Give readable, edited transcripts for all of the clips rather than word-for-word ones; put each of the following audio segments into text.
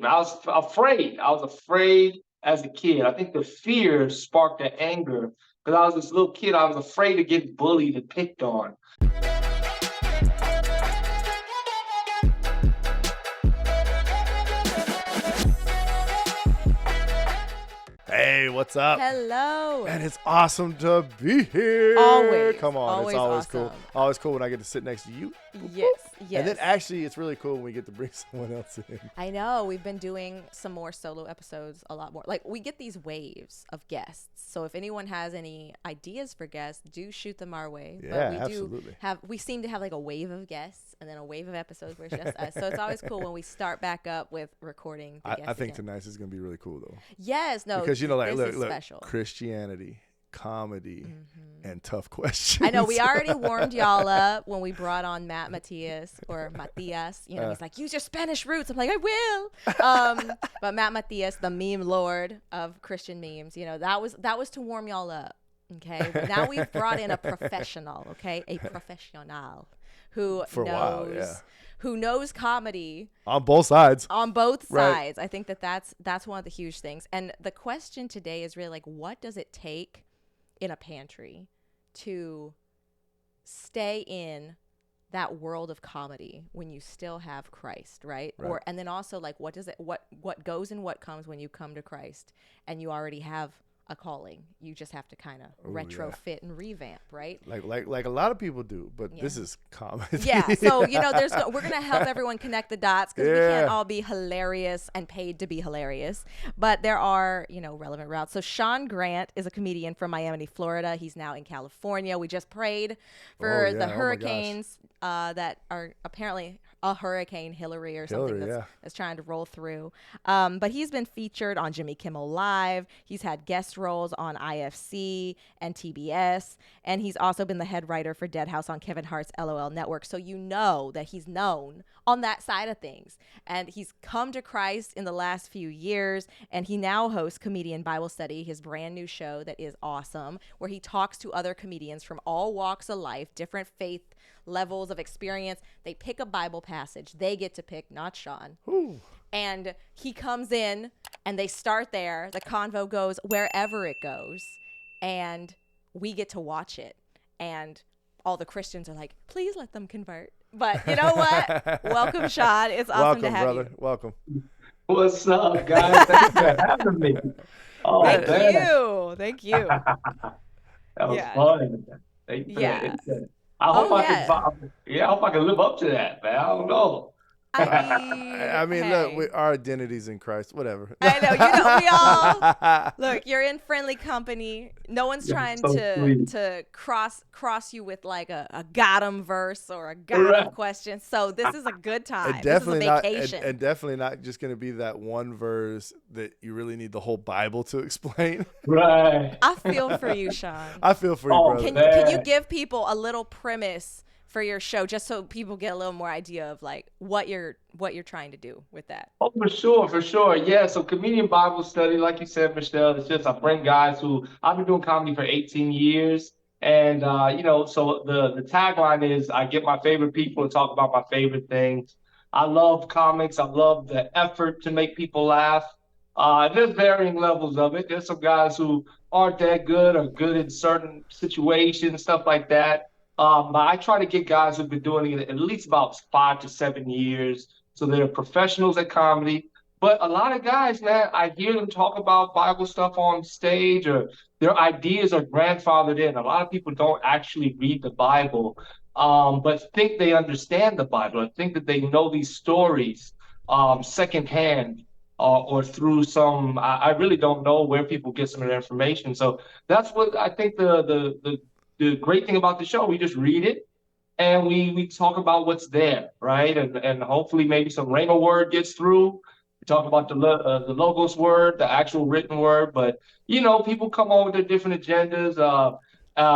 And I was afraid. I was afraid as a kid. I think the fear sparked the anger because I was this little kid. I was afraid to get bullied and picked on. Hey, what's up? Hello. And it's awesome to be here. Always. Come on, it's always awesome. cool. Always cool when I get to sit next to you. Yes. And then actually, it's really cool when we get to bring someone else in. I know. We've been doing some more solo episodes a lot more. Like, we get these waves of guests. So if anyone has any ideas for guests, do shoot them our way. Yeah, but absolutely. We seem to have like a wave of guests and then a wave of episodes where it's just us. So it's always cool when we start back up with recording the guests I think again. tonight's is going to be really cool, though. Yes. No. Because, you know, like, this is look, special. Christianity, comedy, and tough questions. I know we already warmed y'all up when we brought on Matt Matias or Matias. You know, he's like, use your Spanish roots. I'm like, I will. But Matt Matias, the meme lord of Christian memes, you know, that was to warm y'all up. Okay. But now we've brought in a professional. Okay, a professional who who knows comedy on both sides. On both Right. sides. I think that's one of the huge things. And the question today is really like, what does it take in a pantry to stay in that world of comedy when you still have Christ, right? Right. And then also like what goes and what comes when you come to Christ and you already have a calling. You just have to kind of retrofit and revamp, right? Like a lot of people do, but this is comedy. Yeah. So, you know, we're going to help everyone connect the dots because we can't all be hilarious and paid to be hilarious. But there are, you know, relevant routes. So Sean Grant is a comedian from Miami, Florida. He's now in California. We just prayed for the hurricanes that are apparently a hurricane, Hillary or something that's trying to roll through. But he's been featured on Jimmy Kimmel Live. He's had guest roles on IFC and TBS. And he's also been the head writer for Dead House on Kevin Hart's LOL Network. So you know that he's known on that side of things. And he's come to Christ in the last few years. And he now hosts Comedian Bible Study, his brand new show that is awesome, where he talks to other comedians from all walks of life, different faith levels of experience. They pick a Bible passage. They get to pick, not Sean. Ooh. And he comes in and they start there. The convo goes wherever it goes. And we get to watch it. And all the Christians are like, please let them convert. But you know what? Welcome, Sean. It's awesome to have brother. you. Welcome. What's up, guys? Thanks for having me. Oh, Thank man. you. Thank you. That was fun. Thank you for that. I hope I can live up to that, man. I don't know. I mean, hey. look, our identity's in Christ. Whatever. I know, you know, we all look. You're in friendly company. No one's trying to cross you with like a got 'em verse or a got 'em question. So this is a good time. This is a vacation. And definitely not just going to be that one verse that you really need the whole Bible to explain. Right. I feel for you, Sean. I feel for you, brother. Can you give people a little premise for your show, just so people get a little more idea of like what you're trying to do with that? Oh, for sure. Yeah. So Comedian Bible Study, like you said, Michelle, it's just I bring guys who I've been doing comedy for 18 years. And you know, so the tagline is I get my favorite people to talk about my favorite things. I love comics. I love the effort to make people laugh. There's varying levels of it. There's some guys who aren't that good or good in certain situations, stuff like that. But I try to get guys who've been doing it at least about 5 to 7 years. So they're professionals at comedy. But a lot of guys, man, I hear them talk about Bible stuff on stage or their ideas are grandfathered in. A lot of people don't actually read the Bible, but think they understand the Bible and think that they know these stories secondhand or through some, I really don't know where people get some of their information. So that's what I think the great thing about the show. We just read it and we talk about what's there, right? And hopefully maybe some Rhema word gets through. We talk about the Logos word, the actual written word, but you know, people come on with their different agendas.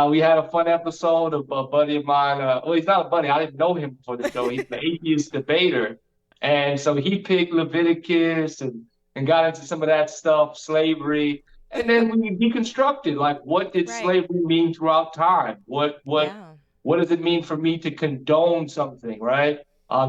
We had a fun episode of a buddy of mine. Well, he's not a buddy. I didn't know him before the show. He's an atheist debater. And so he picked Leviticus and got into some of that stuff, slavery. And then we deconstructed, like, what did slavery mean throughout time? What does it mean for me to condone something, right?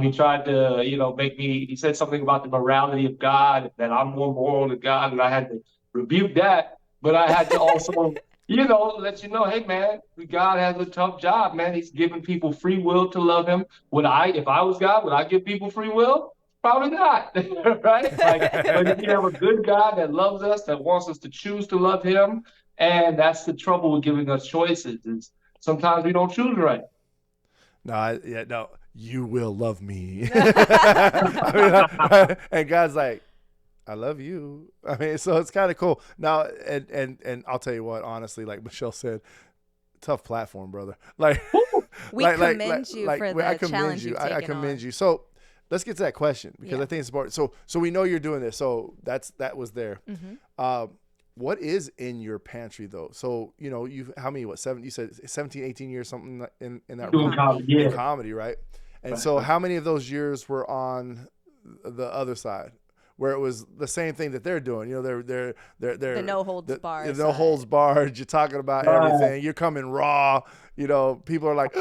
He tried to, make me. He said something about the morality of God, that I'm more moral than God, and I had to rebuke that. But I had to also, let you know, hey man, God has a tough job, man. He's giving people free will to love Him. If I was God, would I give people free will? Probably not, right? Like, but if you have a good God that loves us, that wants us to choose to love Him, and that's the trouble with giving us choices. Is sometimes we don't choose right. No, you will love me. And God's like, I love you. I mean, so it's kind of cool. Now, and I'll tell you what, honestly, like Michelle said, tough platform, brother. Like, we commend you for the challenge you've taken on. I commend you. So let's get to that question, because I think it's important. So we know you're doing this. So that was there. Mm-hmm. What is in your pantry though? So, how many, you said 17, 18 years, something in that doing comedy, in comedy, right? And so how many of those years were on the other side, where it was the same thing that they're doing? They're the no holds barred. No holds barred. You're talking about everything. You're coming raw. People are like,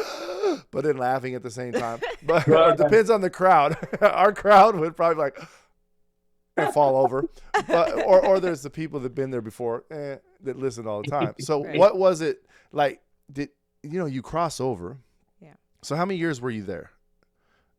but then laughing at the same time. But it depends on the crowd. Our crowd would probably be like, and fall over. Or there's the people that've been there before that listen all the time. So right. What was it like? Did you cross over? Yeah. So how many years were you there?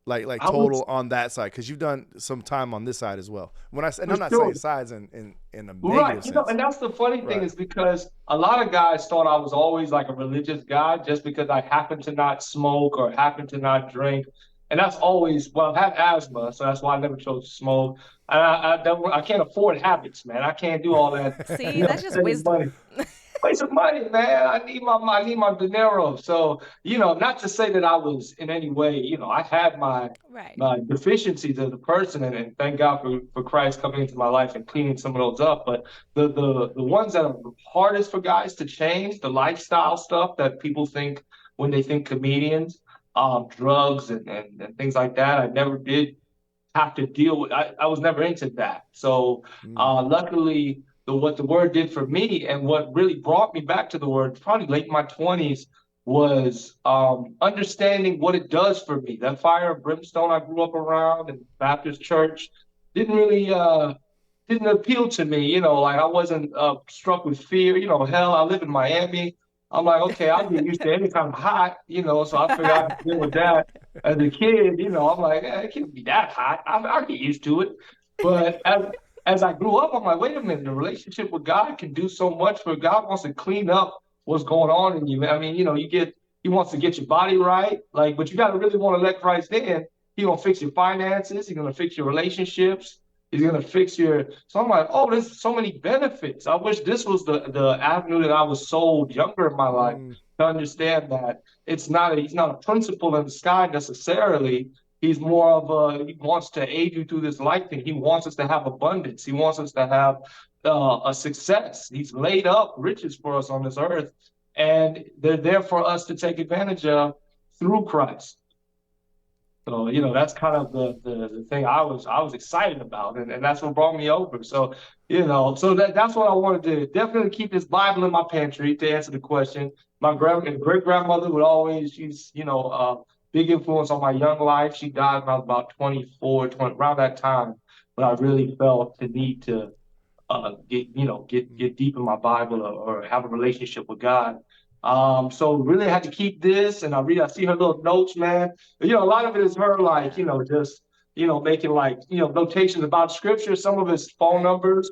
Like total on that side, because you've done some time on this side as well. I'm not saying sides in a negative right. sense. And that's the funny thing is because a lot of guys thought I was always like a religious guy just because I happened to not smoke or happened to not drink. And that's always, I've had asthma, so that's why I never chose to smoke. And I can't afford habits, man. I can't do all that. See, that's just wisdom. Waste of money, man. I need my dinero. So, not to say that I was in any way, I had my deficiencies as a person, and thank God for Christ coming into my life and cleaning some of those up. But the ones that are hardest for guys to change, the lifestyle stuff that people think when they think comedians, drugs and things like that, I never did have to deal with. I was never into that. So luckily, what the word did for me and what really brought me back to the word, probably late in my 20s, was understanding what it does for me. That fire and brimstone I grew up around in Baptist church didn't really didn't appeal to me. Like I wasn't struck with fear. Hell, I live in Miami. I'm like, okay, I'll get used to any kind of hot, so I figured I could deal with that as a kid. I'm like, it can't be that hot. I'll get used to it. But as I grew up, I'm like, wait a minute, the relationship with God can do so much, for God wants to clean up what's going on in you. I mean, He wants to get your body right, but you got to really want to let Christ in. He's going to fix your finances. He's going to fix your relationships. He's going to fix so I'm like, oh, there's so many benefits. I wish this was the avenue that I was sold younger in my life to understand that he's not a principle in the sky necessarily. He's more of he wants to aid you through this life thing. He wants us to have abundance. He wants us to have a success. He's laid up riches for us on this earth, and they're there for us to take advantage of through Christ. So, that's kind of the thing I was excited about, and that's what brought me over. So, so that's what I wanted to definitely keep this Bible in my pantry to answer the question. My great grandmother would always, she's, big influence on my young life. She died when I was about 24, around that time, but I really felt the need to get deep in my Bible or have a relationship with God. So really had to keep this, and I see her little notes, man. But, a lot of it is her, just, making notations about scripture. Some of it's phone numbers,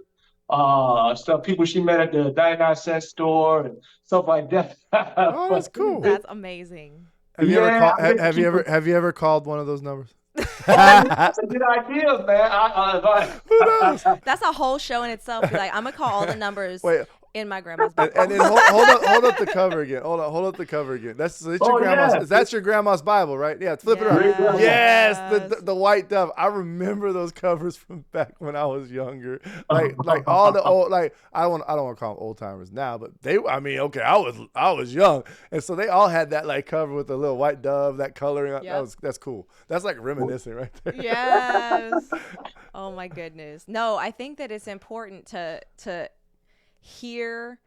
stuff, people she met at the 99-cent store and stuff like that. Oh, that's cool. That's amazing. Have you ever called one of those numbers? That's a good idea, man. That's a whole show in itself. Like, I'm gonna call all the numbers in my grandma's Bible. And then hold up the cover again. Hold up the cover again. That's your grandma's. Yes. That's your grandma's Bible, right? Yeah, flip it around. Yes, the white dove. I remember those covers from back when I was younger. Like all the old, I don't want to call them old timers now, but I was young, and so they all had that cover with the little white dove, that coloring. Yep. That's cool. That's like reminiscing right there. Yes. Oh my goodness. No, I think that it's important to hear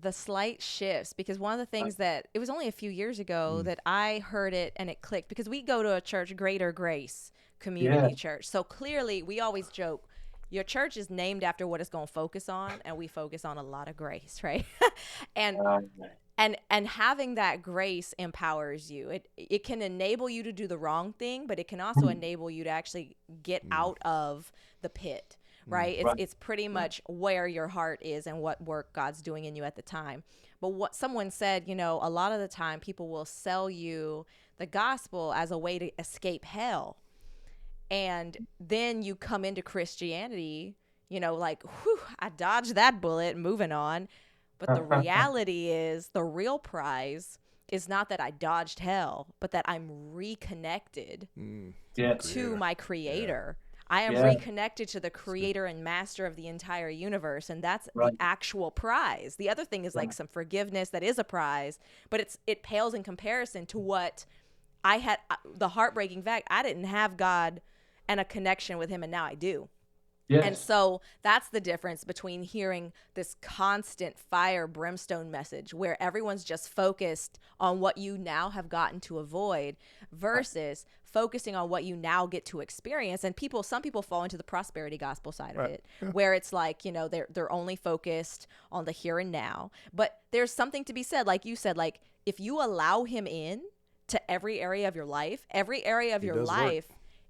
the slight shifts, because one of the things that it was only a few years ago that I heard it and it clicked, because we go to a church, Greater Grace Community Church. So clearly we always joke, your church is named after what it's going to focus on, and we focus on a lot of grace, right? and and having that grace empowers you. It can enable you to do the wrong thing, but it can also enable you to actually get out of the pit. Right? It's pretty much where your heart is and what work God's doing in you at the time. But what someone said, a lot of the time people will sell you the gospel as a way to escape hell. And then you come into Christianity, like, whew, I dodged that bullet, moving on. But the reality is, the real prize is not that I dodged hell, but that I'm reconnected to my Creator. I am reconnected to the creator and master of the entire universe. And that's the actual prize. The other thing is like some forgiveness that is a prize, but it pales in comparison to what I had. The heartbreaking fact, I didn't have God and a connection with him, and now I do. Yes. And so that's the difference between hearing this constant fire brimstone message where everyone's just focused on what you now have gotten to avoid versus focusing on what you now get to experience. And some people fall into the prosperity gospel side of it, where it's like, they're only focused on the here and now. But there's something to be said, like you said, like if you allow him in to every area of your life,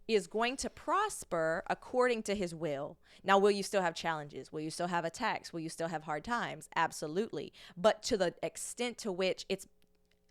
is going to prosper according to his will. Now, will you still have challenges? Will you still have attacks? Will you still have hard times? Absolutely. But to the extent to which it's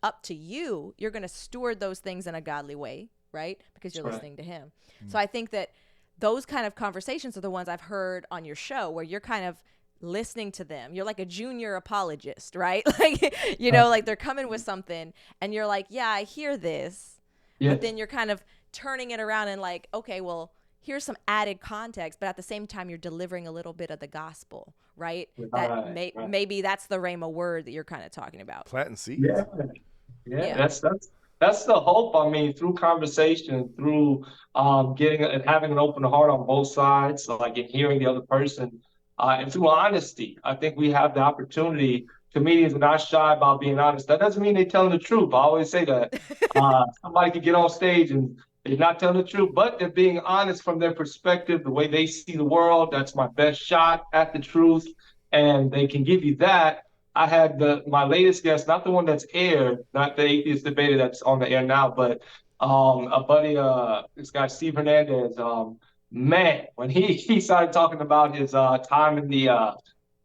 up to you, you're going to steward those things in a godly way, right? Because you're listening to him. So I think that those kind of conversations are the ones I've heard on your show where you're kind of listening to them. You're like a junior apologist, right? Like, like they're coming with something and you're like, yeah, I hear this. Yes. But then you're kind of turning it around and like, okay, well, here's some added context, but at the same time, you're delivering a little bit of the gospel, right? Maybe that's the Rhema word that you're kind of talking about. Planting seeds. Yeah. That's the hope. I mean, through conversation, through getting and having an open heart on both sides, like in hearing the other person, and through honesty. I think we have the opportunity. Comedians are not shy about being honest. That doesn't mean they're telling the truth. I always say that. Somebody could get on stage and they're not telling the truth, but they're being honest from their perspective, the way they see the world. That's my best shot at the truth, and they can give you that. I had my latest guest, not the one that's aired, not the atheist debater that's on the air now, but a buddy, this guy Steve Hernandez. Man, when he started talking about his time in the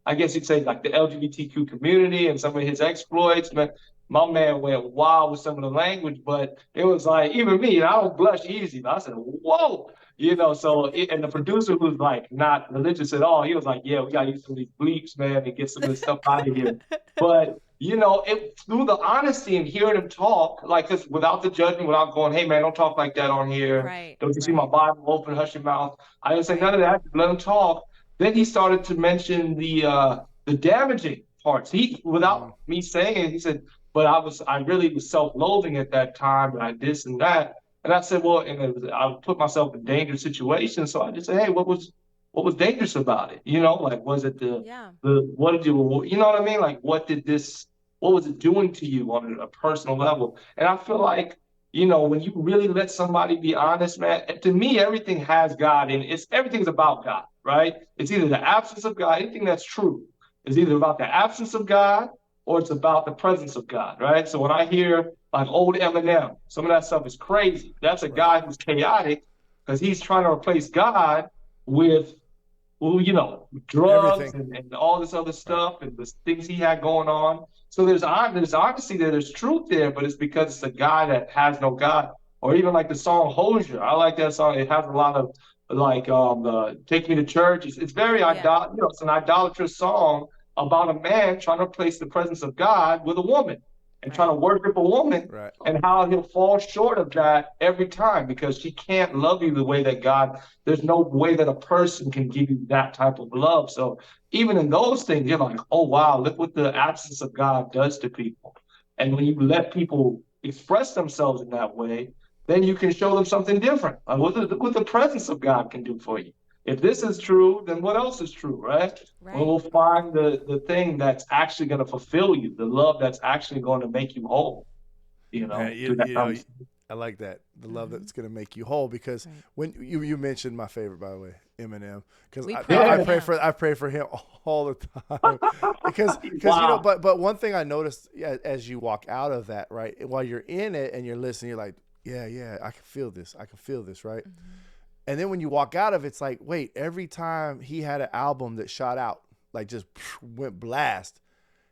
I guess you'd say like the LGBTQ community and some of his exploits, but my man went wild with some of the language, but it was like, even me, I don't blush easy, but I said, whoa, and the producer who's like not religious at all, he was like, yeah, we got to use some of these bleeps, man, and get some of this stuff out of here. But, through the honesty and hearing him talk, like, cause without the judgment, without going, hey, man, don't talk like that on here. Right, don't you see my Bible open, hush your mouth. I didn't say none of that. Let him talk. Then he started to mention the damaging parts. Without me saying it, he said, but I really was self-loathing at that time, and I this and that. And I said, well, I put myself in dangerous situations. So I just said, hey, what was dangerous about it? Like, was it what did you, you know what I mean? Like, what was it doing to you on a personal level? And I feel like, when you really let somebody be honest, man, to me, everything has God in it. Everything's about God, right? It's either the absence of God, anything that's true is either about the absence of God or it's about the presence of God, right? So when I hear like old Eminem, some of that stuff is crazy. That's a guy who's chaotic because he's trying to replace God with, drugs and all this other stuff and the things he had going on. So there's honesty there, there's truth there, but it's because it's a guy that has no God. Or even like the song Hosier. I like that song. It has a lot of like Take Me to Church. It's very it's an idolatrous song about a man trying to replace the presence of God with a woman and trying to worship a woman and how he'll fall short of that every time because she can't love you the way that God, there's no way that a person can give you that type of love. So even in those things, you're like, oh, wow, look what the absence of God does to people. And when you let people express themselves in that way, then you can show them something different. What the presence of God can do for you. if this is true, then what else is true, right? Right. We'll find the thing that's actually going to fulfill you, the love that's actually going to make you whole, Man, through that conversation. I like that. The love Mm-hmm. that's going to make you whole because Right. when you mentioned my favorite, by the way, Eminem, because We I pray pray for him. I pray for him all the time because Wow. but one thing I noticed as you walk out of that, right, while you're in it and you're listening, you're like, yeah, I can feel this, right? Mm-hmm. And then when you walk out of it, it's like, wait, every time he had an album that shot out, like just went blast,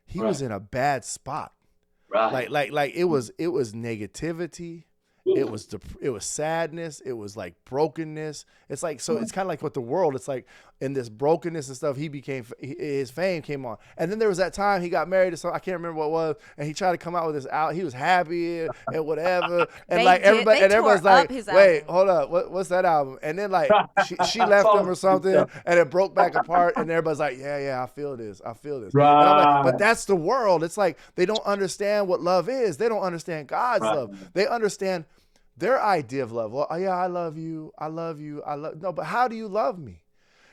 he Right. was in a bad spot. Right. Like it was negativity. It was sadness. It was like brokenness. It's like, so it's kind of like with the world. It's like in this brokenness and stuff, his fame came on. And then there was that time he got married to some, I can't remember what it was. And he tried to come out with this out. He was happy and whatever. And everybody's like, wait, hold up. What's that album? And then like she left him or something and it broke back apart. And everybody's like, yeah, I feel this. And I'm like, but that's the world. It's like, they don't understand what love is. They don't understand God's love. They understand their idea of love. Well, yeah, I love you. No, but how do you love me?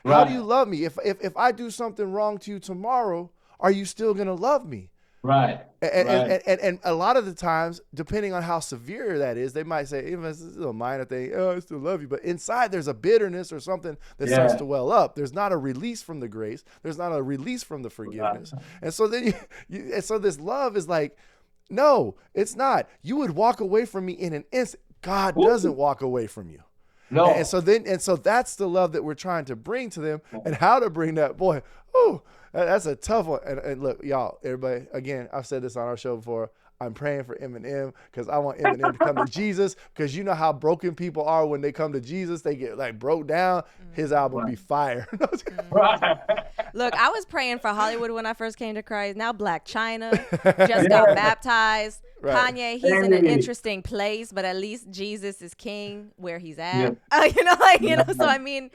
How do you love me? If I do something wrong to you tomorrow, are you still gonna love me? Right. And a lot of the times, depending on how severe that is, they might say, even if it's a little minor thing, oh, I still love you. But inside there's a bitterness or something that starts to well up. There's not a release from the grace. There's not a release from the forgiveness. And so then and so this love is like, no, it's not. You would walk away from me in an instant. God doesn't walk away from you. No. And so that's the love that we're trying to bring to them, and how to bring that. Boy, that's a tough one. And look, y'all, everybody, again, I've said this on our show before. I'm praying for Eminem because I want Eminem to come to Jesus, because you know how broken people are when they come to Jesus. They get like broke down. His album be fire. Look, I was praying for Hollywood when I first came to Christ. Now Black China just got baptized. Right. Kanye, he's in an interesting place, but at least Jesus is king where he's at. Yeah. So I mean,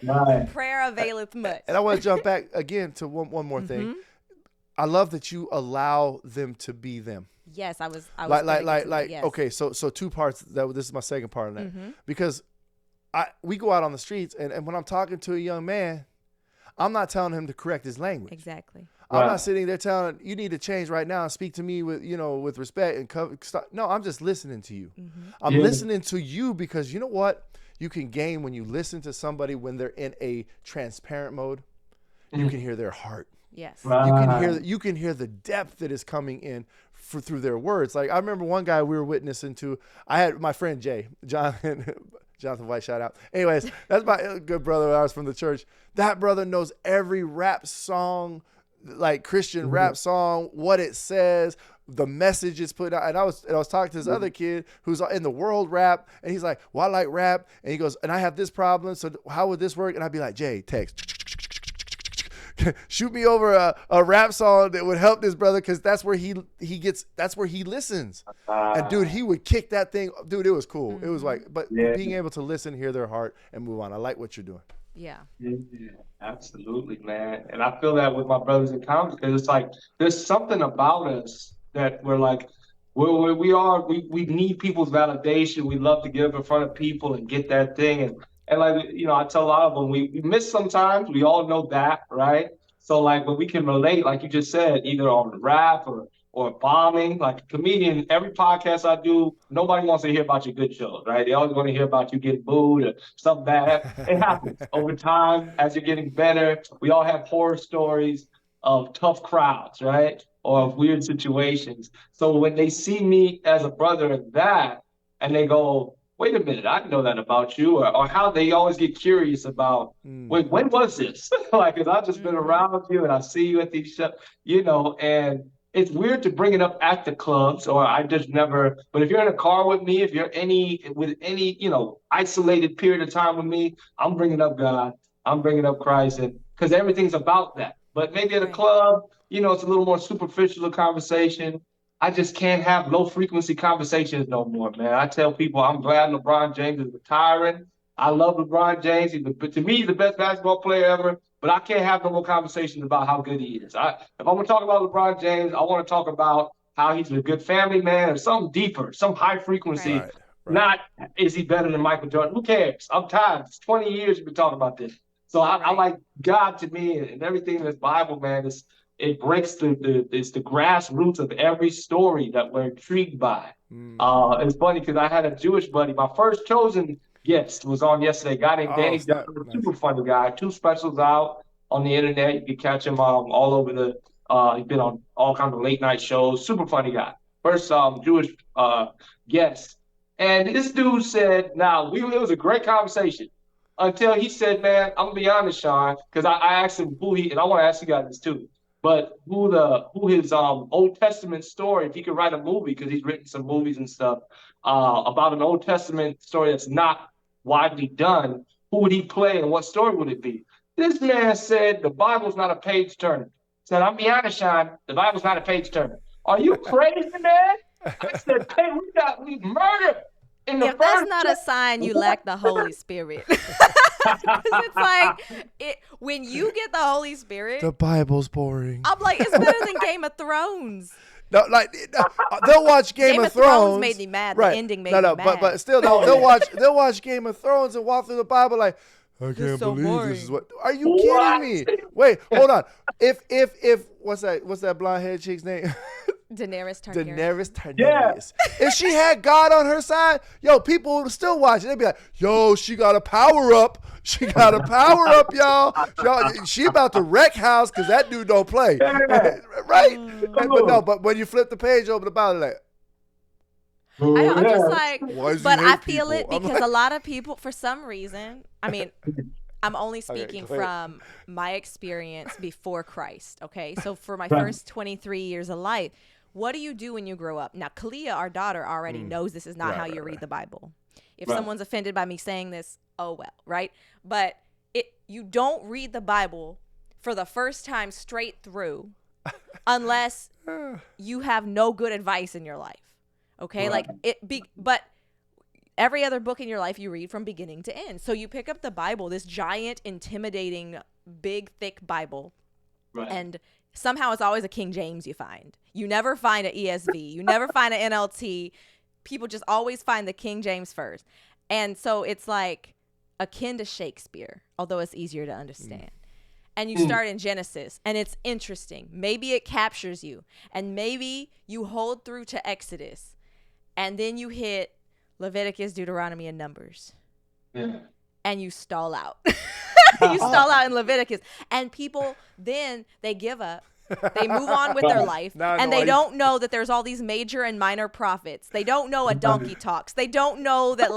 prayer availeth much. And I want to jump back again to one more thing. I love that you allow them to be them. Yes, I was like yes. Okay, so two parts. This is my second part of that, because we go out on the streets, and when I'm talking to a young man, I'm not telling him to correct his language. Exactly. I'm not sitting there telling you need to change right now and speak to me with respect and no, I'm just listening to you. I'm listening to you because you know what you can gain when you listen to somebody when they're in a transparent mode. You can hear their heart. Yes. You can hear the depth that is coming in through their words. Like I remember one guy we were witnessing to. I had my friend Jonathan White, shout out. Anyways, that's my good brother of ours from the church. That brother knows every rap song, like Christian rap song, what it says, the message it's put out. And I was talking to this other kid who's in the world rap, and he's like, well, I like rap. And he goes, and I have this problem. So how would this work? And I'd be like, Jay, text. Shoot me over a rap song that would help this brother, because that's where he listens. And dude, he would kick that thing. Dude, it was cool. It was like, but being able to listen, hear their heart, and move on. I like what you're doing. Yeah. Yeah, absolutely, man. And I feel that with my brothers in comedy, because it's like there's something about us that we're like, we need people's validation. We love to get up in front of people and get that thing. And like, I tell a lot of them, we miss sometimes. We all know that, right? So like, but we can relate, like you just said, either on rap or bombing. Like a comedian, every podcast I do, nobody wants to hear about your good shows, right? They always want to hear about you getting booed or something bad. It happens over time as you're getting better. We all have horror stories of tough crowds, right? Or of weird situations. So when they see me as a brother in that, and they go, wait a minute, I didn't know that about you, or how they always get curious about, wait, when was this? Like, because I've just been around you and I see you at these shows, and it's weird to bring it up at the clubs, or I just never, but if you're in a car with me, if you're with any, isolated period of time with me, I'm bringing up God, I'm bringing up Christ, and because everything's about that. But maybe at a club, it's a little more superficial conversation. I just can't have low frequency conversations no more, man. I tell people I'm glad LeBron James is retiring. I love LeBron James. To me, he's the best basketball player ever, but I can't have no more conversations about how good he is. If I'm going to talk about LeBron James, I want to talk about how he's a good family man or something deeper, some high frequency. Right. Not, is he better than Michael Jordan? Who cares? I'm tired. It's 20 years we've been talking about this. So I like God to me, and everything in this Bible, man, it breaks it's the grassroots of every story that we're intrigued by. It's funny because I had a Jewish buddy. My first chosen guest was on yesterday. A guy named Danny Dunn, super funny guy. 2 specials out on the internet. You can catch him all over the. He's been on all kinds of late night shows. Super funny guy. First Jewish guest, and this dude said, "Now it was a great conversation." Until he said, "Man, I'm gonna be honest, Sean," because I asked him who and I want to ask you guys this too, but who his Old Testament story, if he could write a movie, because he's written some movies and stuff about an Old Testament story that's not widely done, who would he play and what story would it be? This man said the Bible's not a page turner. Said, "I'm be honest, Sean, the Bible's not a page turner." Are you crazy, man? I said, "Hey, we murder." If that's not a sign you lack the Holy Spirit. It's like when you get the Holy Spirit, the Bible's boring. I'm like, it's better than Game of Thrones. No, they'll watch Game of Thrones. Made me mad. Right. The ending made me mad. But still, they'll watch Game of Thrones and walk through the Bible like, I can't believe this is what. Are you kidding me? Wait, hold on. If what's that blonde head chick's name? Daenerys Targaryen. Daenerys Targaryen. Yeah. If she had God on her side, people would still watch it. They'd be like, "Yo, she got a power up. She got a power up, y'all. She about to wreck house because that dude don't play." Right? But when you flip the page over the Bible, like, I'm just like, but I feel it because a lot of people, for some reason, I mean, I'm only speaking from my experience before Christ. Okay, so for my first 23 years of life, what do you do when you grow up? Now, Kalia, our daughter, already knows this is not how you read the Bible. If someone's offended by me saying this, oh well, right? But you don't read the Bible for the first time straight through unless you have no good advice in your life. Okay, but every other book in your life you read from beginning to end. So you pick up the Bible, this giant, intimidating, big, thick Bible, and somehow it's always a King James you find. You never find an ESV. You never find an NLT. People just always find the King James first. And so it's like akin to Shakespeare, although it's easier to understand. And you start in Genesis, and it's interesting. Maybe it captures you, and maybe you hold through to Exodus, and then you hit Leviticus, Deuteronomy, and Numbers. Yeah. And you stall out. You stall out in Leviticus. And people, then they give up. They move on with their life. And they don't know that there's all these major and minor prophets. They don't know a donkey talks. They don't know that,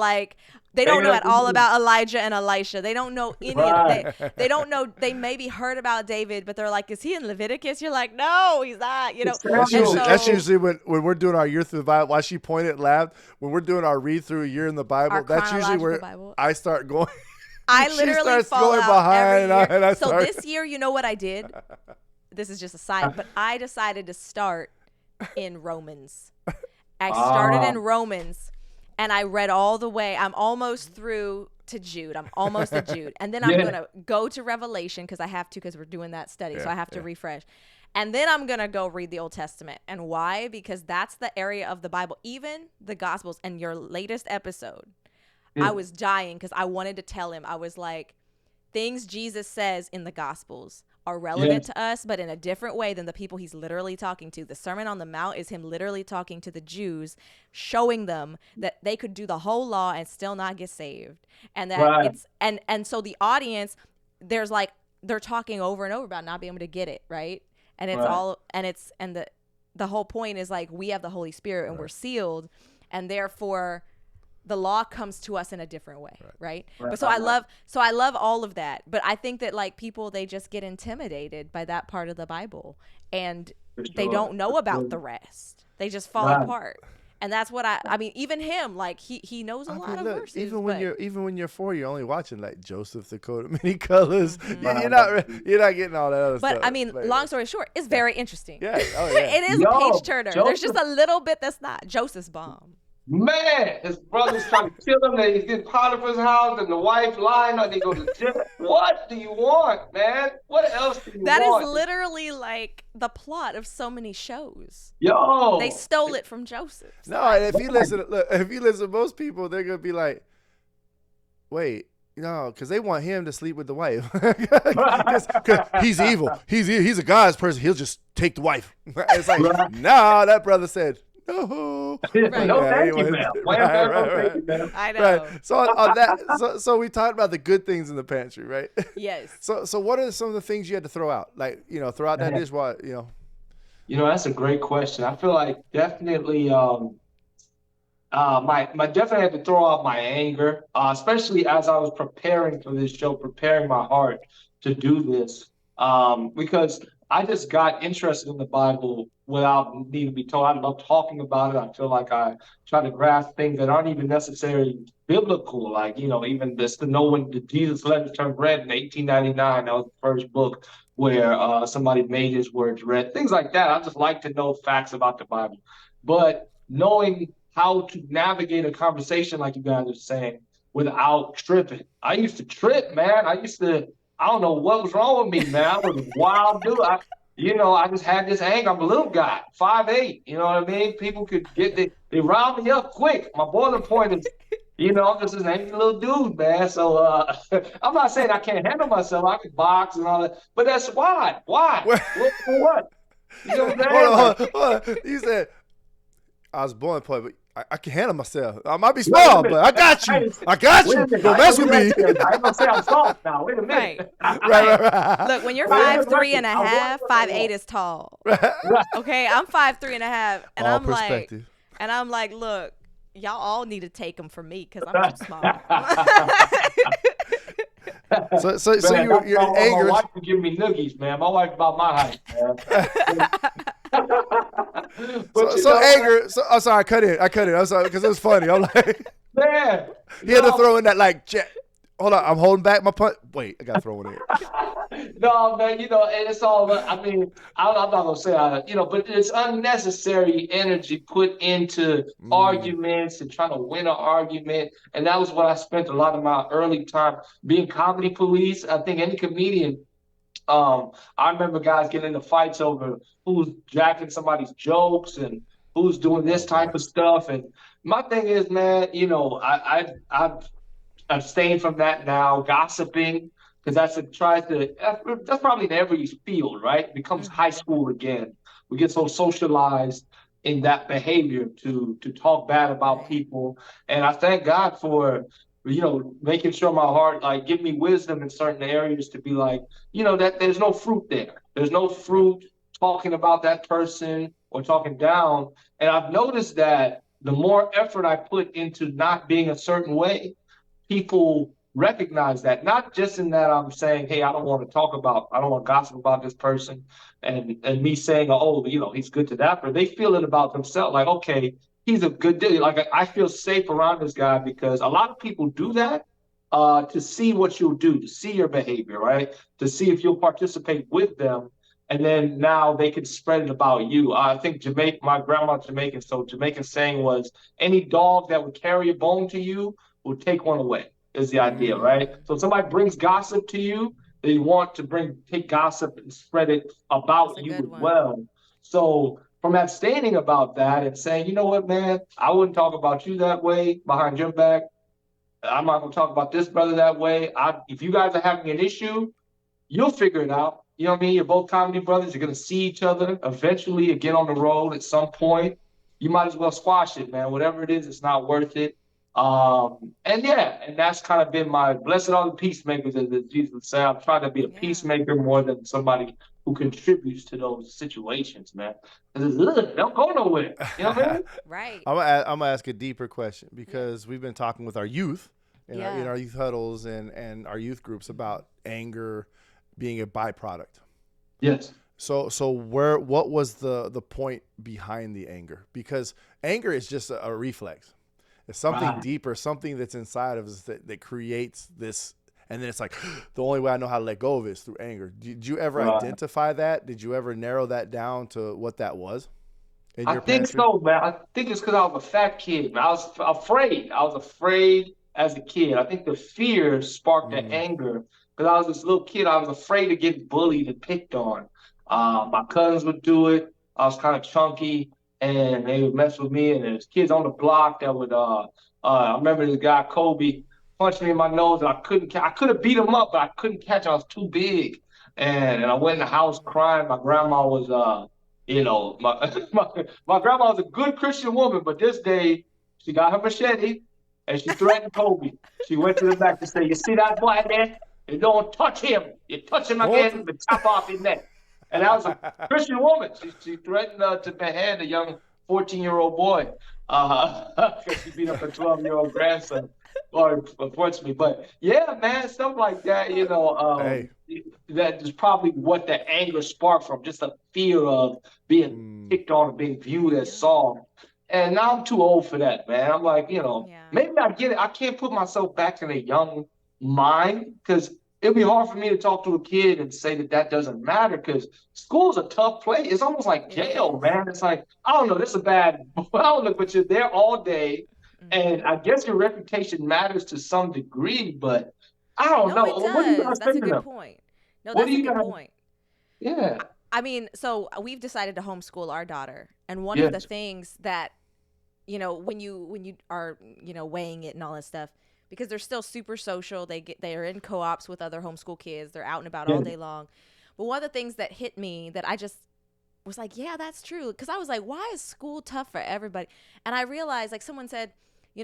they don't know at all about Elijah and Elisha. They don't know any of it. They don't know. They maybe heard about David, but they're like, is he in Leviticus? You're like, no, he's not. That's usually when we're doing our year through the Bible. Why she pointed and laughed. When we're doing our read through a year in the Bible, that's usually where I start going. I literally fall out behind every year. So this year, you know what I did? This is just a side, but I decided to start in Romans. I started in Romans. And I read all the way. I'm almost through to Jude. I'm almost at Jude. And then I'm going to go to Revelation because I have to, because we're doing that study. So I have to refresh. And then I'm going to go read the Old Testament. And why? Because that's the area of the Bible, even the Gospels. And your latest episode, I was dying because I wanted to tell him. I was like, things Jesus says in the Gospels are relevant to us, but in a different way than the people he's literally talking to. The Sermon on the Mount is him literally talking to the Jews, showing them that they could do the whole law and still not get saved. And that it's and so the audience, there's they're talking over and over about not being able to get it, right? And it's the whole point is we have the Holy Spirit and we're sealed, and therefore the law comes to us in a different way, right? But so I love all of that. But I think that people, they just get intimidated by that part of the Bible, and they don't know about the rest. They just fall apart. And that's what I mean, even him, he knows a lot of verses. Even when you're 4, you're only watching Joseph the Coat of Many Colors. You're not getting all that other stuff. But I mean, long story short, it's very interesting. Yeah. Oh, yeah. It is a page turner. There's just a little bit that's not. Joseph's bomb. Man, his brother's trying to kill him, and he's getting Potiphar's house, and the wife lying, and they go to jail. What do you want, man? What else do you want? That is literally the plot of so many shows. Yo, they stole it from Joseph. No, if you listen to most people, they're gonna be like, wait, No, because they want him to sleep with the wife. Cause he's evil. He's a God's person. He'll just take the wife. It's like, Right. nah, that brother said, no. Right. No, Yeah, thank you, man. right. Thank you, man. I know. Right. So on that, so we talked about the good things in the pantry, right? Yes. So what are some of the things you had to throw out? Like, throw out that dishwasher, That's a great question. I feel like definitely my definitely had to throw out my anger, especially as I was preparing for this show, preparing my heart to do this, because I just got interested in the Bible without needing to be told. I love talking about it. I feel like I try to grasp things that aren't even necessarily biblical, like even this to know when the Jesus letters turned red in 1899. That was the first book where somebody made his words red, things like that. I just like to know facts about the Bible, but knowing how to navigate a conversation like you guys are saying without tripping. I used to trip, man. I don't know what was wrong with me, man. I was a wild dude. I just had this anger. I'm a little guy, 5'8". You know what I mean? People could they round me up quick. My boiling point is, I'm just an angry little dude, man. So I'm not saying I can't handle myself. I can box and all that, but that's why. Why? For what? You know what I'm saying? Hold on. You said I was boiling point, but I can handle myself. I might be small, but I got you. I got you. Don't mess with me. I ain't gonna say I'm soft now. Wait a minute. Right. Look, when you're 5'3" and a half, 5'8" is tall. Okay, I'm 5'3" and a half, and All perspective. I'm like, look, y'all all need to take them from me because I'm too small. So you're angry. My wife would give me noogies, man. My wife's about my height, man. Anger. So I'm sorry, I cut it. I'm sorry because it was funny. I'm like, man, he had to throw in that hold on, I'm holding back my punch. Wait, I gotta throw it in. No, man, and it's all. I mean, I'm not gonna say, but it's unnecessary energy put into arguments and trying to win an argument, and that was what I spent a lot of my early time being comedy police. I think any comedian. I remember guys getting into fights over who's jacking somebody's jokes and who's doing this type of stuff. And my thing is, man, I've abstained from that now, gossiping, because that's probably in every field, right? It becomes high school again. We get so socialized in that behavior to talk bad about people. And I thank God for making sure my heart, like, give me wisdom in certain areas to be like, that there's no fruit there. There's no fruit talking about that person or talking down. And I've noticed that the more effort I put into not being a certain way, people recognize that, not just in that I'm saying, hey, I don't want to gossip about this person and me saying, oh, he's good to that, but they feel it about themselves. Like, okay, he's a good dude. Like, I feel safe around this guy because a lot of people do that to see what you'll do, to see your behavior, right? To see if you'll participate with them. And then now they can spread it about you. I think my grandma's Jamaican, so Jamaican saying was, any dog that would carry a bone to you will take one away, is the idea, right? So if somebody brings gossip to you, they want to take gossip and spread it about you as well. So from abstaining about that and saying, you know what, man, I wouldn't talk about you that way behind your back. I'm not going to talk about this brother that way. If you guys are having an issue, you'll figure it out. You know what I mean? You're both comedy brothers. You're going to see each other eventually again on the road at some point. You might as well squash it, man. Whatever it is, it's not worth it. And that's kind of been my blessed are the peacemakers, as Jesus said. I'm trying to be a peacemaker more than somebody who contributes to those situations, man. Because it don't go nowhere. You know what I mean? Right. I'm gonna ask a deeper question because we've been talking with our youth in our youth huddles and our youth groups about anger being a byproduct. Yes. So what was the point behind the anger? Because anger is just a reflex. It's something deeper, something that's inside of us that creates this. And then it's like, the only way I know how to let go of it is through anger. Did you ever identify that? Did you ever narrow that down to what that was? I think so, man. I think it's because I was a fat kid, man. I was afraid. I was afraid as a kid. I think the fear sparked the anger because I was this little kid. I was afraid of getting bullied and picked on. My cousins would do it. I was kind of chunky. And they would mess with me, and there's kids on the block that would. I remember this guy Kobe. punched me in my nose, and I couldn't. I could have beat him up, but I couldn't catch him. I was too big, and I went in the house crying. My grandma was, my grandma was a good Christian woman, but this day she got her machete and she threatened Kobe. She went to the back to say, "You see that boy there? You don't touch him. You touch him again, but chop off his neck." And that was a Christian woman. She threatened to behead a young 14-year-old boy because she beat up her 12-year-old grandson, or unfortunately. But yeah, man, stuff like that, that is probably what the anger sparked from, just a fear of being picked on or being viewed as soft. And now I'm too old for that, man. I'm like, maybe I get it. I can't put myself back in a young mind because it'd be hard for me to talk to a kid and say that doesn't matter because school's a tough place. It's almost like jail, man. It's like, I don't know, this is a bad outlook, but you're there all day. And I guess your reputation matters to some degree, but I don't know. It does. What do you guys That's think a good of? point. No, What that's do a you good guys? point. Yeah. I mean, so we've decided to homeschool our daughter. And one of the Yes. things that, when you are, weighing it and all that stuff, because they're still super social. They are in co-ops with other homeschool kids. They're out and about all Yeah. day long. But one of the things that hit me that I just was like, yeah, that's true. Because I was like, why is school tough for everybody? And I realized, like someone said,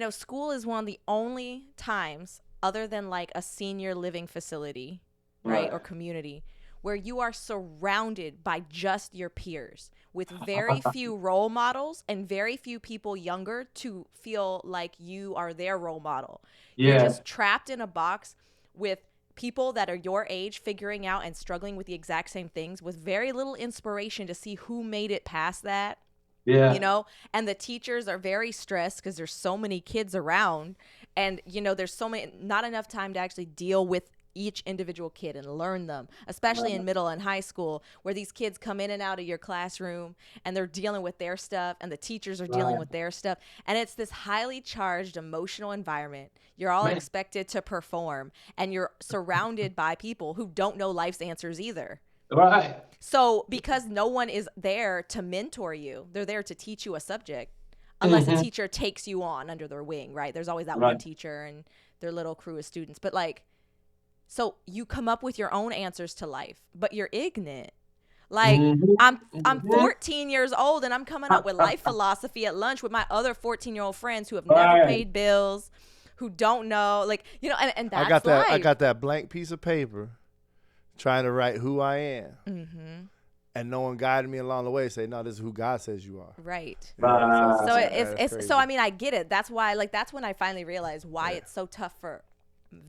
school is one of the only times other than like a senior living facility, right, or community, where you are surrounded by just your peers with very few role models and very few people younger to feel like you are their role model. You're just trapped in a box with people that are your age figuring out and struggling with the exact same things with very little inspiration to see who made it past that. Yeah. And the teachers are very stressed because there's so many kids around and, there's not enough time to actually deal with each individual kid and learn them, especially in middle and high school, where these kids come in and out of your classroom and they're dealing with their stuff and the teachers are dealing with their stuff. And it's this highly charged emotional environment. You're all expected to perform and you're surrounded by people who don't know life's answers either. Right. So because no one is there to mentor you, they're there to teach you a subject, unless a teacher takes you on under their wing, right? There's always that one teacher and their little crew of students. But so you come up with your own answers to life, but you're ignorant. Like I'm 14 years old and I'm coming up with life philosophy at lunch with my other 14-year-old friends who have never paid bills, who don't know, and that's life. I got that blank piece of paper trying to write who I am. And no one guided me along the way. Say, no, this is who God says you are. Right. So it's so I mean I get it. That's why that's when I finally realized why it's so tough for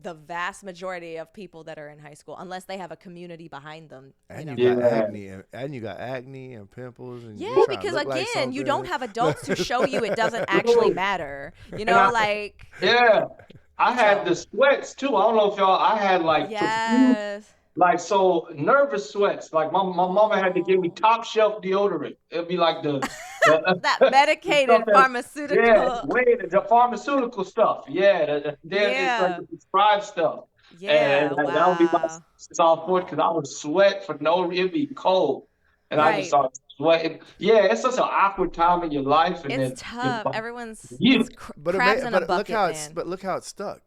the vast majority of people that are in high school, unless they have a community behind them. And you got acne and pimples. And because again, you don't have adults to show you it doesn't actually matter. I had the sweats too. I don't know if I had so nervous sweats. Like my mama had to give me top shelf deodorant. It'd be like that medicated pharmaceutical. The pharmaceutical stuff. It's like the prescribed stuff. And that would be my sophomore because I would sweat for no reason. It'd be cold. And I just started sweating. Yeah, it's such an awkward time in your life. And it's tough. Everyone's crabs in a bucket, but look how it stuck.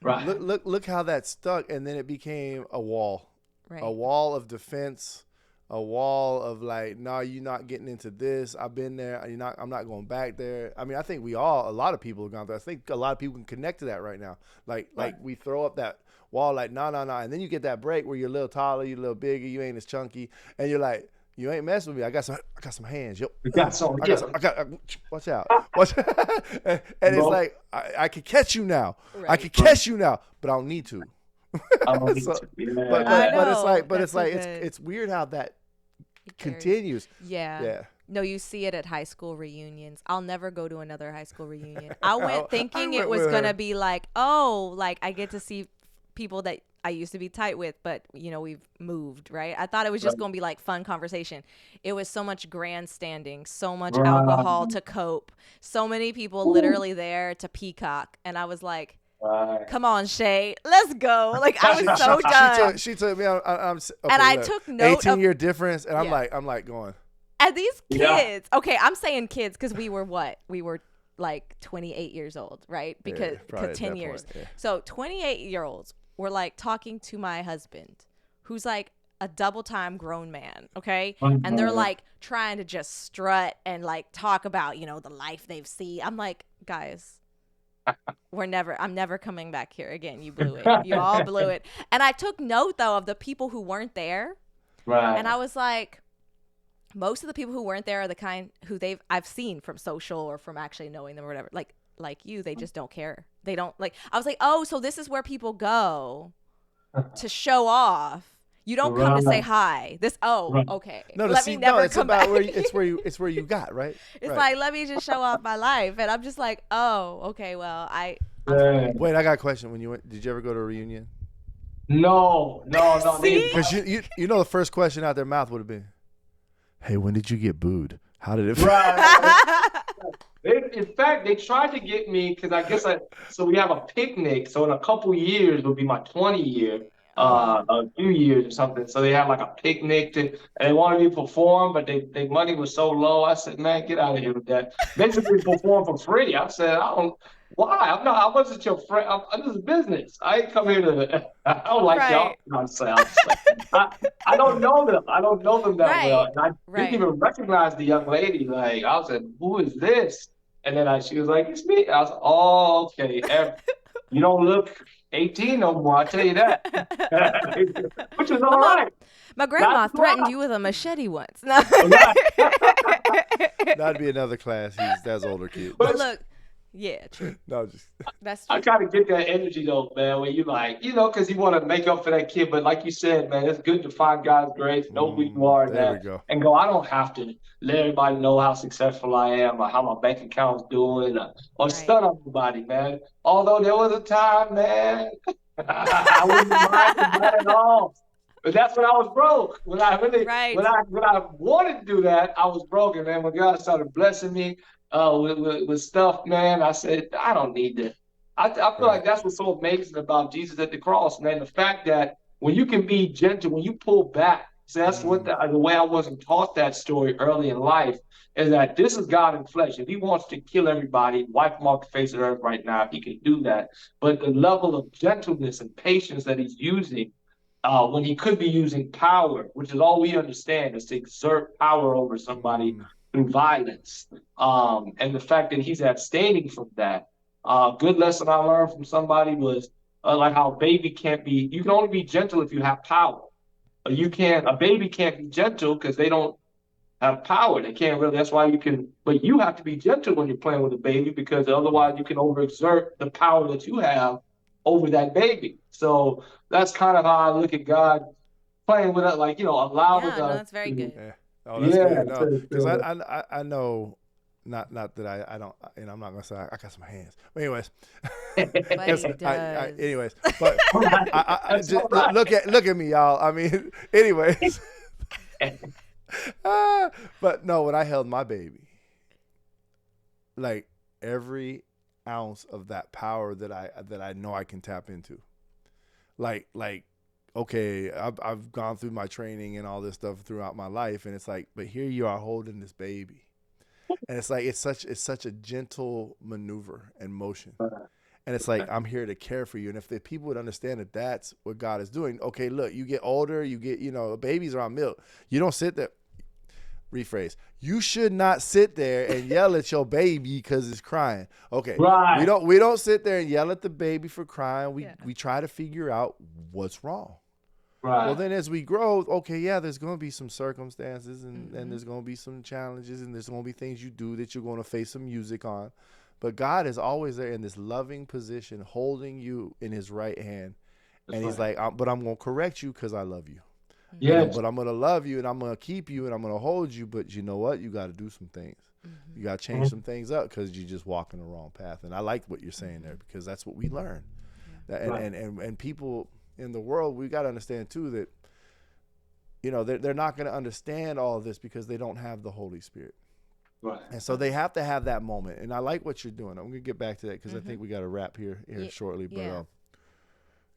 Right. Look how that stuck, and then it became a wall, a wall of defense, a wall of like, no, you're not getting into this. I've been there. I'm not going back there. I mean, I think a lot of people have gone through. I think a lot of people can connect to that right now. Like we throw up that wall, like no, and then you get that break where you're a little taller, you're a little bigger, you ain't as chunky, and you're like, you ain't messing with me. I got some hands. Yo, watch out. And it's like, I can catch you now. Right. I can catch you now, but I don't need to. But it's weird how that continues. Yeah. No, you see it at high school reunions. I'll never go to another high school reunion. I went thinking it was going to be like, I get to see people that I used to be tight with, but we've moved, right? I thought it was just going to be like fun conversation. It was so much grandstanding, so much alcohol to cope, so many people literally there to peacock, and I was like, come on, Shay, let's go. Like I was so done. She took me on. I took note 18-year difference, and I'm like going. And these kids, okay, I'm saying kids because we were like 28 years old, right? Because probably 10 years. Point, yeah. So 28-year-olds were like talking to my husband, who's like a double time grown man, okay? And they're like trying to just strut and like talk about, you know, the life they've seen. I'm like, guys, I'm never coming back here again. You blew it. You all blew it. And I took note though of the people who weren't there. Right. And I was like, most of the people who weren't there are the kind who I've seen from social or from actually knowing them or whatever. Like you, they just don't care. They don't like, I was like, oh, so this is where people go to show off. You don't come to say hi. Okay. No, let me never it's come about back. it's where you got, right? It's right. like, let me just show off my life. And I'm just like, oh, okay, well, Wait, I got a question. Did you ever go to a reunion? No. Because you know the first question out their mouth would have been, hey, when did you get booed? How did it feel? Right. In fact, they tried to get me because I guess so we have a picnic. So in a couple years will be my 20 year, a few years or something. So they have like a picnic and they wanted me to perform, but their money was so low. I said, man, get out of here with that. Basically perform for free. I said, why? I wasn't your friend. This is business. I ain't come here to, I don't like y'all nonsense. I don't know them. I don't know them that well. And I didn't even recognize the young lady. Like, I was like, who is this? And then she was like, it's me. I was like, oh, okay. You don't look 18 no more, I'll tell you that. Which is all right. My grandma threatened you with a machete once. No. That'd be another class. That's older kids. But look, yeah, true. No, that's true. I try to get that energy though, man, when you like, because you want to make up for that kid. But like you said, man, it's good to find God's grace, know who you are, there we go. And go, I don't have to let everybody know how successful I am or how my bank account's doing or stun on anybody, man. Although there was a time, man, I wouldn't mind that at all. But that's when I was broke. When I wanted to do that, I was broke. And then when God started blessing me, with stuff, man, I said, I don't need this. I feel like that's what's so amazing about Jesus at the cross, man. The fact that when you can be gentle, when you pull back, so that's what the way I wasn't taught that story early in life, is that this is God in flesh. If he wants to kill everybody, wipe them off the face of the earth right now, he can do that. But the level of gentleness and patience that he's using, when he could be using power, which is all we understand, is to exert power over somebody through violence. And the fact that he's abstaining from that. Good lesson I learned from somebody was like how a baby you can only be gentle if you have power. A baby can't be gentle because they don't have power. They can't really, that's why but you have to be gentle when you're playing with a baby because otherwise you can overexert the power that you have over that baby. So that's kind of how I look at God playing with it, like, allowing us. No, that's very good. Yeah. Oh, that's good. No, because I know, not that I don't, and I'm not gonna say I got some hands. But anyways, anyways, but I just look at me, y'all. I mean, anyways, but no, when I held my baby, like every ounce of that power that I know I can tap into, like. Okay, I've gone through my training and all this stuff throughout my life, and it's like, but here you are holding this baby, and it's like it's such a gentle maneuver and motion, and it's like I'm here to care for you. And if the people would understand that that's what God is doing, okay, look, you get older, you get babies are on milk. You don't sit there. Rephrase. You should not sit there and yell at your baby because it's crying. Okay, right. We don't sit there and yell at the baby for crying. We try to figure out what's wrong. Right. Well, then as we grow, okay, yeah, there's going to be some circumstances and there's going to be some challenges and there's going to be things you do that you're going to face some music on. But God is always there in this loving position, holding you in his right hand. And he's like, but I'm going to correct you because I love you. Yes. But I'm going to love you and I'm going to keep you and I'm going to hold you. But you know what? You got to do some things. You got to change some things up because you're just walking the wrong path. And I like what you're saying there because that's what we learn. And people in the world, we got to understand too that, they're not going to understand all of this because they don't have the Holy Spirit. Right. And so they have to have that moment. And I like what you're doing. I'm going to get back to that because I think we got to wrap here shortly. But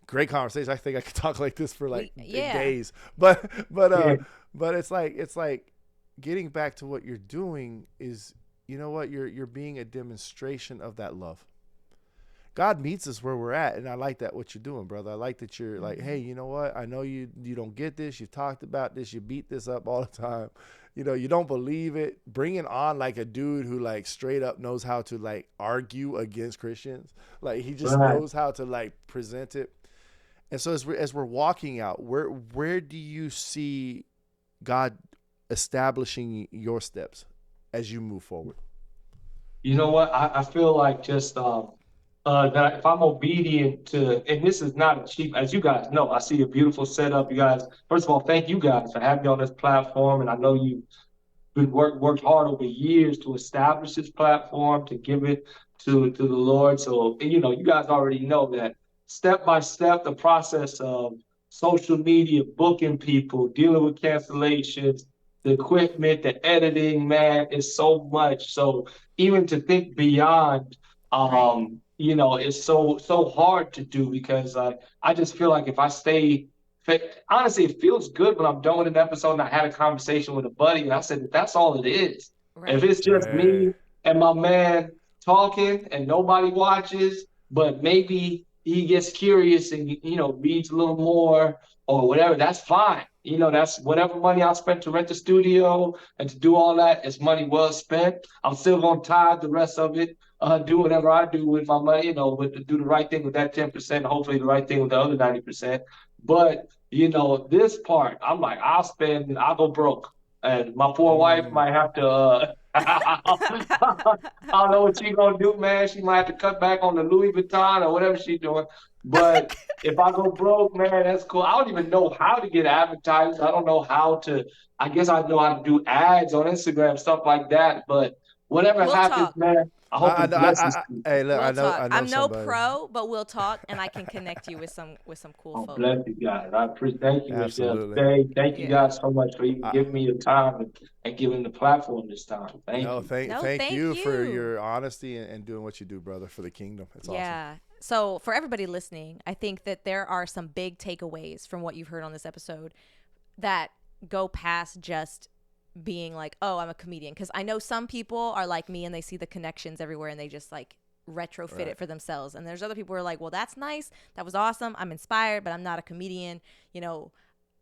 great conversation. I think I could talk like this for days. But it's like getting back to what you're doing is, you know what? You're being a demonstration of that love. God meets us where we're at, and I like that what you're doing, brother. I like that you're like, hey, you know what? I know you don't get this. You've talked about this. You beat this up all the time. You know, you don't believe it. Bringing on like a dude who like straight up knows how to like argue against Christians. Like he just knows how to like present it. And so as we're walking out, where do you see God establishing your steps as you move forward? You know what? I feel like just that if I'm obedient to, and this is not a cheap, as you guys know, I see a beautiful setup. You guys, first of all, thank you guys for having me on this platform, and I know you been worked hard over years to establish this platform, to give it to the Lord. So, you know, you guys already know that step by step, the process of social media, booking people, dealing with cancellations, the equipment, the editing, man, is so much. So even to think beyond, you know, it's so hard to do because I just feel like if I stay honestly, it feels good when I'm done with an episode and I had a conversation with a buddy and I said, that's all it is. Right. If it's just me and my man talking and nobody watches, but maybe he gets curious and, you know, reads a little more or whatever, that's fine. You know, that's whatever money I spent to rent the studio and to do all that is money well spent. I'm still going to tithe the rest of it, do whatever I do with my money, you know, do the right thing with that 10%, hopefully the right thing with the other 90%. But you know, this part, I'm like, I'll go broke. And my poor wife might have to, I don't know what she's going to do, man. She might have to cut back on the Louis Vuitton or whatever she's doing. But if I go broke, man, that's cool. I don't even know how to get advertised. I don't know how to, I guess I know how to do ads on Instagram, stuff like that. But whatever happens, talk. man, I hope it blesses you. Hey, look, We'll talk. I know I'm no somebody. pro, but we'll talk, and I can connect you with some cool folks. Bless you guys. I appreciate. Thank you, Michelle. Absolutely. Thank you guys so much for even giving me your time and giving the platform this time. Thank you. Thank you for your honesty and doing what you do, brother, for the kingdom. It's awesome. Yeah. So for everybody listening, I think that there are some big takeaways from what you've heard on this episode that go past just being like, oh, I'm a comedian. Because I know some people are like me and they see the connections everywhere and they just like retrofit it for themselves. And there's other people who are like, well, that's nice. That was awesome. I'm inspired, but I'm not a comedian. You know,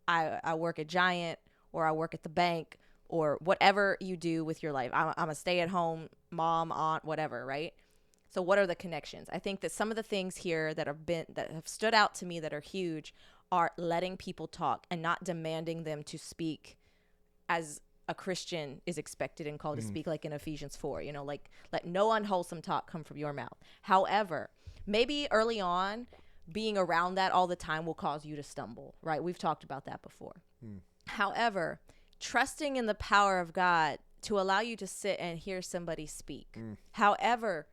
I work at Giant or I work at the bank or whatever you do with your life. I'm a stay-at-home mom, aunt, whatever, right? So what are the connections? I think that some of the things here that have stood out to me that are huge are letting people talk and not demanding them to speak as a Christian is expected and called to speak, like in Ephesians 4, you know, like let no unwholesome talk come from your mouth. However, maybe early on, being around that all the time will cause you to stumble, right? We've talked about that before. However, trusting in the power of God to allow you to sit and hear somebody speak, however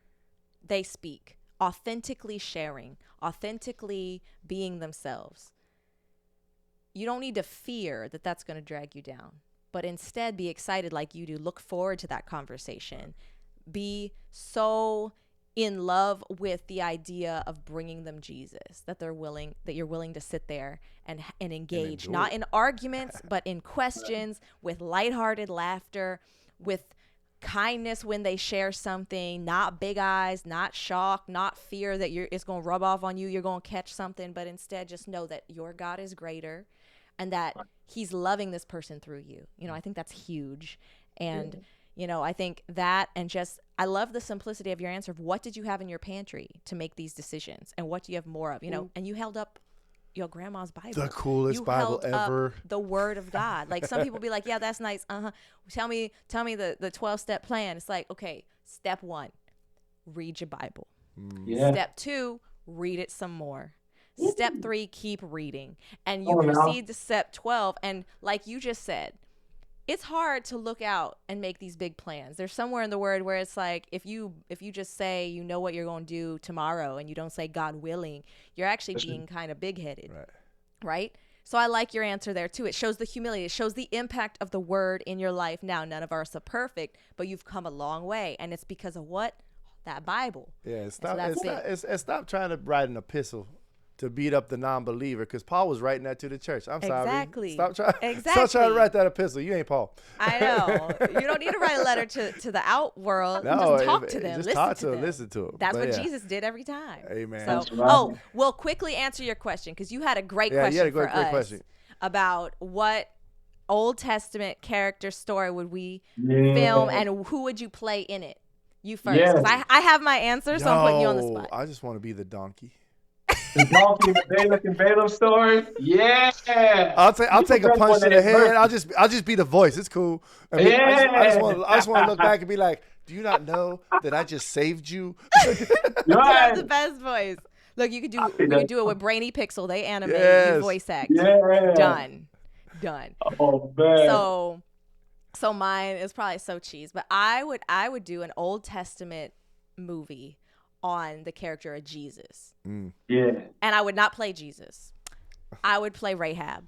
they speak, authentically sharing, authentically being themselves. You don't need to fear that that's going to drag you down, but instead be excited like you do. Look forward to that conversation. Be so in love with the idea of bringing them Jesus, that you're willing to sit there and engage, not in arguments, but in questions, with lighthearted laughter, with kindness when they share something, not big eyes, not shock, not fear that it's going to rub off on you, you're going to catch something, but instead just know that your God is greater and that he's loving this person through you. You know, I think that's huge. And you know, I think that, and just, I love the simplicity of your answer of what did you have in your pantry to make these decisions and what do you have more of, you know, and you held up your grandma's Bible. The coolest Bible ever. The Word of God. Like some people be like, yeah, that's nice. Tell me the 12-step plan. It's like, okay, step 1, read your Bible. Step 2, read it some more. Step 3, keep reading. And you proceed to step 12. And like you just said, it's hard to look out and make these big plans. There's somewhere in the Word where it's like, if you just say you know what you're going to do tomorrow and you don't say God willing, you're actually being kind of big-headed, right? So I like your answer there too. It shows the humility. It shows the impact of the Word in your life. Now, none of us are perfect, but you've come a long way, and it's because of what? That Bible. Yeah, stop trying to write an epistle to beat up the non-believer, because Paul was writing that to the church. I'm sorry. Exactly. Stop trying to write that epistle. You ain't Paul. I know. You don't need to write a letter to the out world. No, just talk to them. Listen to them. That's what Jesus did every time. Amen. So, we'll quickly answer your question, because you had a great question you had a great for us question about what Old Testament character story would we film, and who would you play in it? You first. Yeah. I have my answer, so I'm putting you on the spot. I just want to be the donkey. The donkey, the Balak and Balaam story. Yeah. I'll take a punch to the head. I'll just be the voice. It's cool. I mean, I just want to look back and be like, do you not know that I just saved you? That's the best voice. Look, you could do it with Brainy Pixel. They animate, you voice act. Yeah. Done. Oh man. So mine is probably so cheese, but I would do an Old Testament movie on the character of Jesus. Yeah. And I would not play Jesus. I would play Rahab.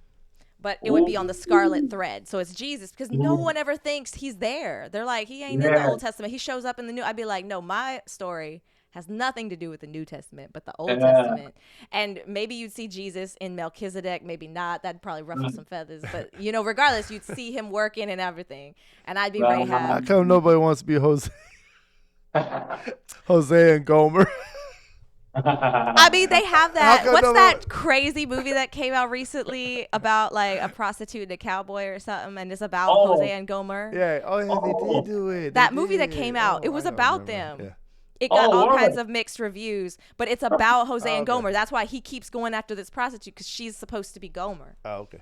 But it would be on the Scarlet Thread. So it's Jesus, because no one ever thinks he's there. They're like, he ain't in the Old Testament. He shows up in the New. I'd be like, no, my story has nothing to do with the New Testament, but the Old Testament. And maybe you'd see Jesus in Melchizedek, maybe not. That'd probably ruffle some feathers. But, regardless, you'd see him working and everything. And I'd be Rahab. How come nobody wants to be Jose? Jose and Gomer. I mean, they have that. What's that crazy movie that came out recently about like a prostitute and a cowboy or something, and it's about Jose and Gomer? Yeah. They did do it. That movie that came out, it was about them. Yeah. It got all kinds of mixed reviews, but it's about Jose and Gomer. That's why he keeps going after this prostitute, because she's supposed to be Gomer. Oh, okay.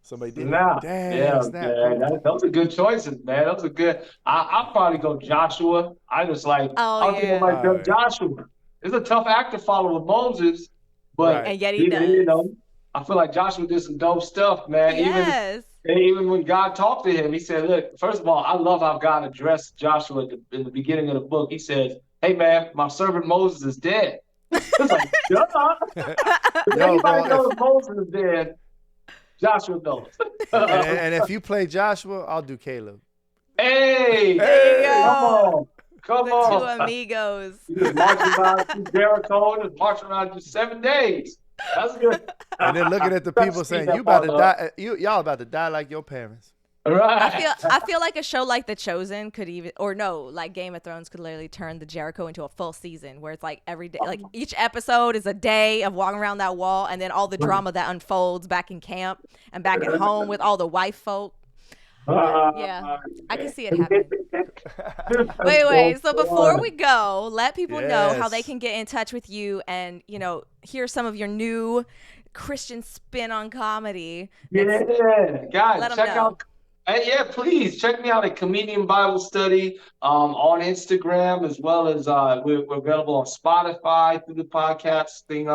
Somebody did. Those are good choices, man. Those are good. I'll probably go Joshua. I just like. Joshua. It's a tough act to follow with Moses, but and yet he does. I feel like Joshua did some dope stuff, man. Yes. Even when God talked to him, he said, "Look, first of all, I love how God addressed Joshua in the beginning of the book. He says, 'Hey, man, my servant Moses is dead.'" It's like, if anybody knows Moses is dead, Joshua knows. and if you play Joshua, I'll do Caleb. Hey, come on. The two amigos. You just marching around through Jericho, just marching around for 7 days. That's good. And then looking at the people saying, "You about to die? Y'all about to die like your parents." Right. I feel like a show like The Chosen could like Game of Thrones could literally turn the Jericho into a full season, where it's like every day, like each episode is a day of walking around that wall, and then all the drama that unfolds back in camp and back at home with all the wife folk. Yeah, I can see it happening. Wait. So before we go, let people know how they can get in touch with you and, hear some of your new Christian spin on comedy. Guys, check out. Please check me out at Comedian Bible Study on Instagram, as well as we're available on Spotify through the podcasting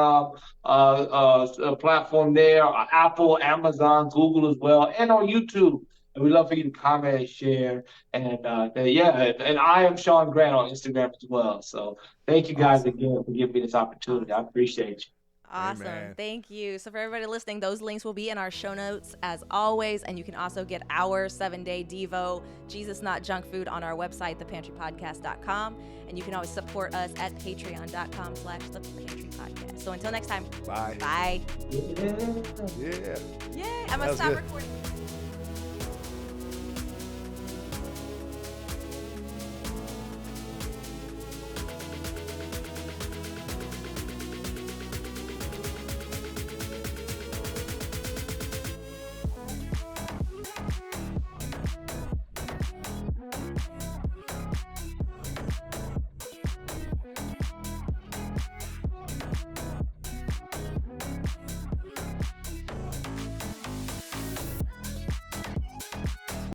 platform there, Apple, Amazon, Google as well, and on YouTube. And we'd love for you to comment and share. And and I am Sean Grant on Instagram as well. So thank you guys again for giving me this opportunity. I appreciate you. Awesome. Amen. Thank you. So for everybody listening, those links will be in our show notes as always. And you can also get our 7-day Devo, Jesus Not Junk Food, on our website, thepantrypodcast.com. And you can always support us at patreon.com/thepantrypodcast. So until next time. Bye. Bye. Yeah. Yay. I'm going to stop recording.